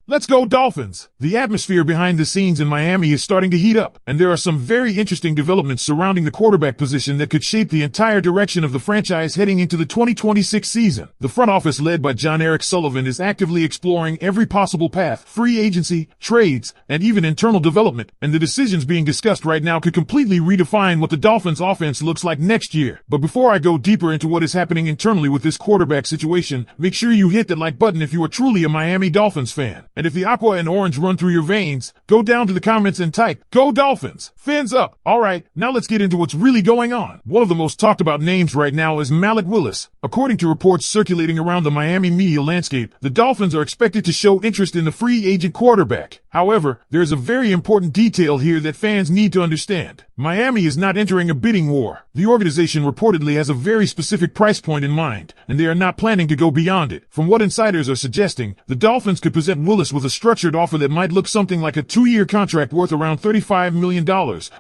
Let's go Dolphins! The atmosphere behind the scenes in Miami is starting to heat up, and there are some very interesting developments surrounding the quarterback position that could shape the entire direction of the franchise heading into the 2026 season. The front office led by John Sullivan is actively exploring every possible path, free agency, trades, and even internal development, and the decisions being discussed right now could completely redefine what the Dolphins offense looks like next year. But before I go deeper into what is happening internally with this quarterback situation, make sure you hit that like button if you are truly a Miami Dolphins fan. And if the aqua and orange run through your veins, go down to the comments and type, "Go Dolphins! Fins up!" Alright, now let's get into what's really going on. One of the most talked about names right now is Malik Willis. According to reports circulating around the Miami media landscape, the Dolphins are expected to show interest in the free agent quarterback. However, there's a very important detail here that fans need to understand. Miami is not entering a bidding war. The organization reportedly has a very specific price point in mind, and they are not planning to go beyond it. From what insiders are suggesting, the Dolphins could present Willis with a structured offer that might look something like a 2-year contract worth around $35 million,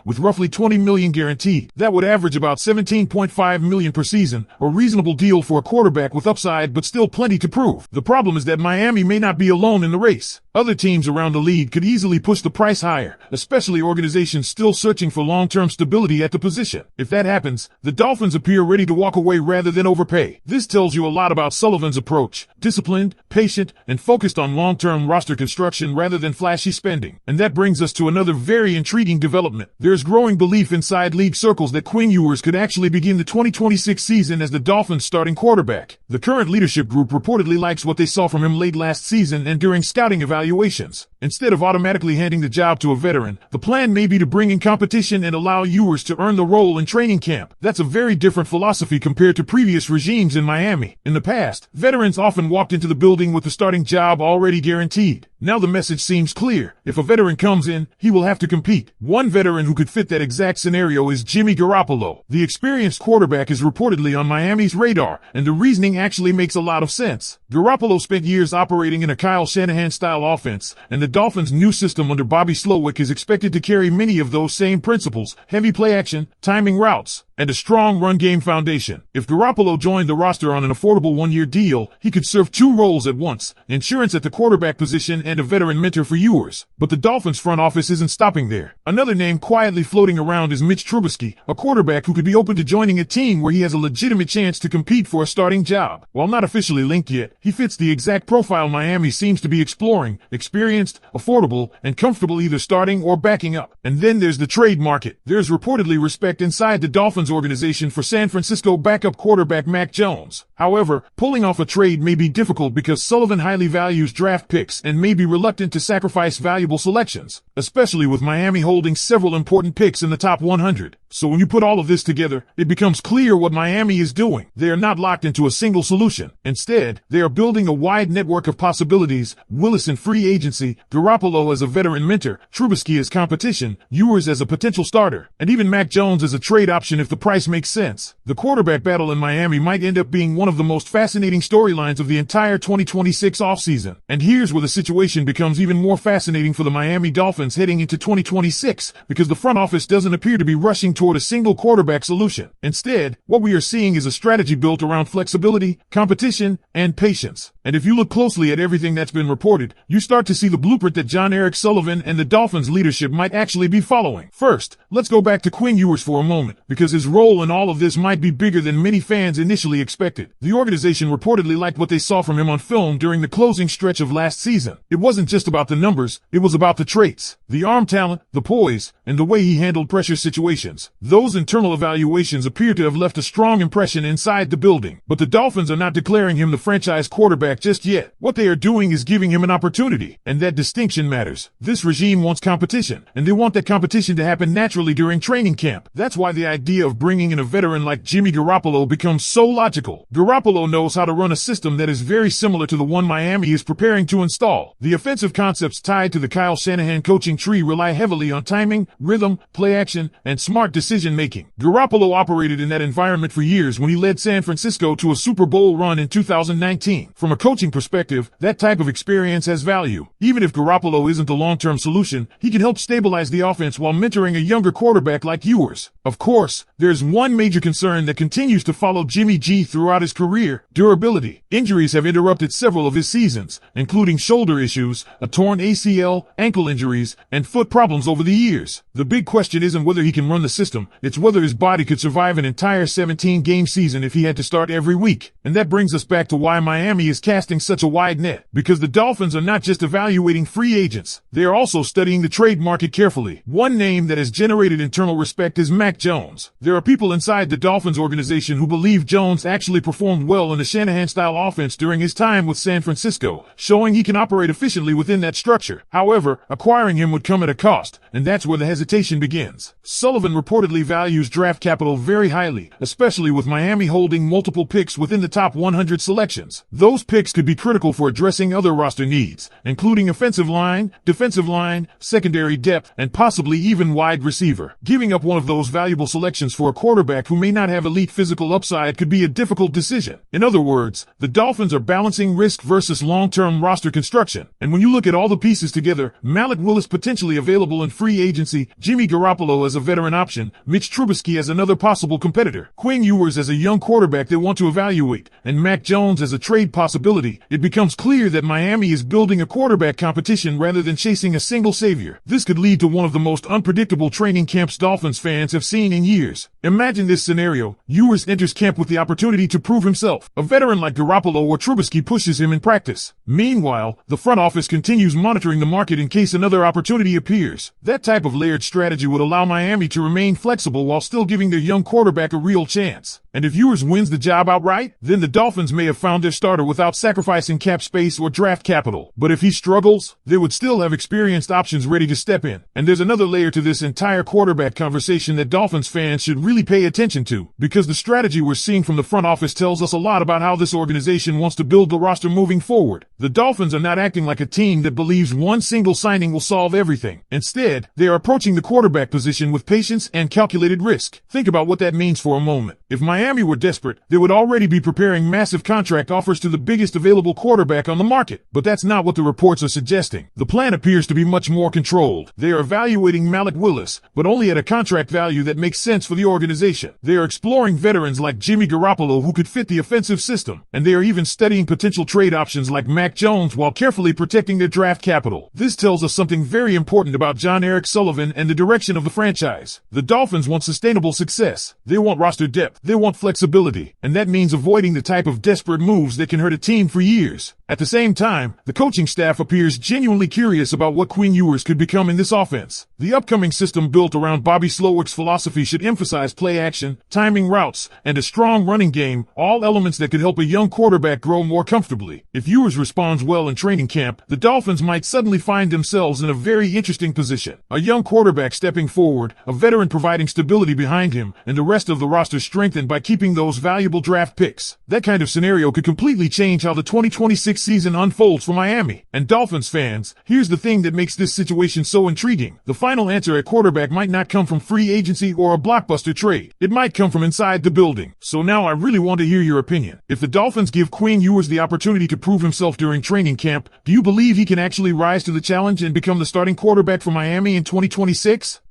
with roughly $20 million guaranteed. That would average about $17.5 million per season, a reasonable deal for a quarterback with upside but still plenty to prove. The problem is that Miami may not be alone in the race. Other teams around the league could easily push the price higher, especially organizations still searching for long-term stability at the position. If that happens, the Dolphins appear ready to walk away rather than overpay. This tells you a lot about Sullivan's approach: disciplined, patient, and focused on long-term roster construction rather than flashy spending. And that brings us to another very intriguing development. There's growing belief inside league circles that Ewers could actually begin the 2026 season as the Dolphins' starting quarterback. The current leadership group reportedly likes what they saw from him late last season and during scouting evaluations. Instead of automatically handing the job to a veteran, the plan may be to bring in competition and allow Ewers to earn the role in training camp. That's a very different philosophy compared to previous regimes in Miami. In the past, veterans often walked into the building with the starting job already guaranteed. Now the message seems clear. If a veteran comes in, he will have to compete. One veteran who could fit that exact scenario is Jimmy Garoppolo. The experienced quarterback is reportedly on Miami's radar, and the reasoning actually makes a lot of sense. Garoppolo spent years operating in a Kyle Shanahan-style offense, and the Dolphins' new system under Bobby Slowick is expected to carry many of those same principles: heavy play action, timing routes, and a strong run game foundation. If Garoppolo joined the roster on an affordable 1-year deal, he could serve 2 roles at once: insurance at the quarterback position and a veteran mentor for Ewers. But the Dolphins front office isn't stopping there. Another name quietly floating around is Mitch Trubisky, a quarterback who could be open to joining a team where he has a legitimate chance to compete for a starting job. While not officially linked yet, he fits the exact profile Miami seems to be exploring: experienced, affordable, and comfortable either starting or backing up. And then there's the trade market. There's reportedly respect inside the Dolphins organization for San Francisco backup quarterback Mac Jones. However, pulling off a trade may be difficult because Sullivan highly values draft picks and may be reluctant to sacrifice valuable selections, especially with Miami holding several important picks in the top 100. So when you put all of this together, it becomes clear what Miami is doing. They are not locked into a single solution. Instead, they are building a wide network of possibilities: Willis in free agency, Garoppolo as a veteran mentor, Trubisky as competition, Ewers as a potential starter, and even Mac Jones as a trade option if the price makes sense. The quarterback battle in Miami might end up being one of the most fascinating storylines of the entire 2026 offseason. And here's where the situation becomes even more fascinating for the Miami Dolphins heading into 2026, because the front office doesn't appear to be rushing toward a single quarterback solution. Instead, what we are seeing is a strategy built around flexibility, competition, and patience. And if you look closely at everything that's been reported, you start to see the blueprint that John Sullivan and the Dolphins leadership might actually be following. First, let's go back to Ewers for a moment, because his role in all of this might be bigger than many fans initially expected. The organization reportedly liked what they saw from him on film during the closing stretch of last season. It wasn't just about the numbers, it was about the traits: the arm talent, the poise, and the way he handled pressure situations. Those internal evaluations appear to have left a strong impression inside the building. But the Dolphins are not declaring him the franchise quarterback just yet. What they are doing is giving him an opportunity, and that distinction matters. This regime wants competition, and they want that competition to happen naturally during training camp. That's why the idea of bringing in a veteran like Jimmy Garoppolo becomes so logical. Garoppolo knows how to run a system that is very similar to the one Miami is preparing to install. The offensive concepts tied to the Kyle Shanahan coaching tree rely heavily on timing, rhythm, play action, and smart decision-making. Garoppolo operated in that environment for years when he led San Francisco to a Super Bowl run in 2019. From a coaching perspective, that type of experience has value. Even if Garoppolo isn't the long-term solution, he can help stabilize the offense while mentoring a younger quarterback like Ewers. Of course, there's one major concern that continues to follow Jimmy G throughout his career: durability. Injuries have interrupted several of his seasons, including shoulder issues, a torn ACL, ankle injuries, and foot problems over the years. The big question isn't whether he can run the system, it's whether his body could survive an entire 17-game season if he had to start every week. And that brings us back to why Miami is casting such a wide net. Because the Dolphins are not just evaluating free agents, they are also studying the trade market carefully. One name that has generated internal respect is Mac Jones. There are people inside the Dolphins organization who believe Jones actually performed well in the Shanahan-style offense during his time with San Francisco, showing he can operate efficiently within that structure. However, acquiring him would come at a cost, and that's where the hesitation begins. Sullivan reportedly values draft capital very highly, especially with Miami holding multiple picks within the top 100 selections. Those picks could be critical for addressing other roster needs, including offensive line, defensive line, secondary depth, and possibly even wide receiver. Giving up one of those valuable selections for a quarterback who may not have elite physical upside could be a difficult decision. In other words, the Dolphins are balancing risk versus long-term roster construction. And when you look at all the pieces together, Malik Willis potentially available in free agency, Jimmy Garoppolo as a veteran option, Mitch Trubisky as another possible competitor, Quinn Ewers as a young quarterback they want to evaluate, and Mac Jones as a trade possibility, it becomes clear that Miami is building a quarterback competition rather than chasing a single savior. This could lead to one of the most unpredictable training camps Dolphins fans have seen in years. Imagine this scenario: Ewers enters camp with the opportunity to prove himself. A veteran like Garoppolo or Trubisky pushes him in practice. Meanwhile, the front office continues monitoring the market in case another opportunity appears. That type of layered strategy would allow Miami to remain flexible while still giving their young quarterback a real chance. And if Ewers wins the job outright, then the Dolphins may have found their starter without sacrificing cap space or draft capital. But if he struggles, they would still have experienced options ready to step in. And there's another layer to this entire quarterback conversation that Dolphins fans should really pay attention to, because the strategy we're seeing from the front office tells us a lot about how this organization wants to build the roster moving forward. The Dolphins are not acting like a team that believes one single signing will solve everything. Instead, they are approaching the quarterback position with patience and calculated risk. Think about what that means for a moment. If Miami were desperate, they would already be preparing massive contract offers to the biggest available quarterback on the market. But that's not what the reports are suggesting. The plan appears to be much more controlled. They are evaluating Malik Willis, but only at a contract value that makes sense for the organization. They are exploring veterans like Jimmy Garoppolo who could fit the offensive system, and they are even studying potential trade options like Mac Jones while carefully protecting their draft capital. This tells us something very important about John Eric Sullivan and the direction of the franchise. The Dolphins want sustainable success. They want roster depth. They want flexibility, and that means avoiding the type of desperate moves that can hurt a team for years. At the same time, the coaching staff appears genuinely curious about what Quinn Ewers could become in this offense. The upcoming system built around Bobby Slowick's philosophy should emphasize play action, timing routes, and a strong running game, all elements that could help a young quarterback grow more comfortably. If Ewers responds well in training camp, the Dolphins might suddenly find themselves in a very interesting position. A young quarterback stepping forward, a veteran providing stability behind him, and the rest of the roster strengthened by keeping those valuable draft picks. That kind of scenario could completely change how the 2026 season unfolds for Miami. And Dolphins fans, here's the thing that makes this situation so intriguing. The final answer at quarterback might not come from free agency or a blockbuster trade. It might come from inside the building. So now I really want to hear your opinion. If the Dolphins give Quinn Ewers the opportunity to prove himself during training camp, do you believe he can actually rise to the challenge and become the starting quarterback for Miami in 2026?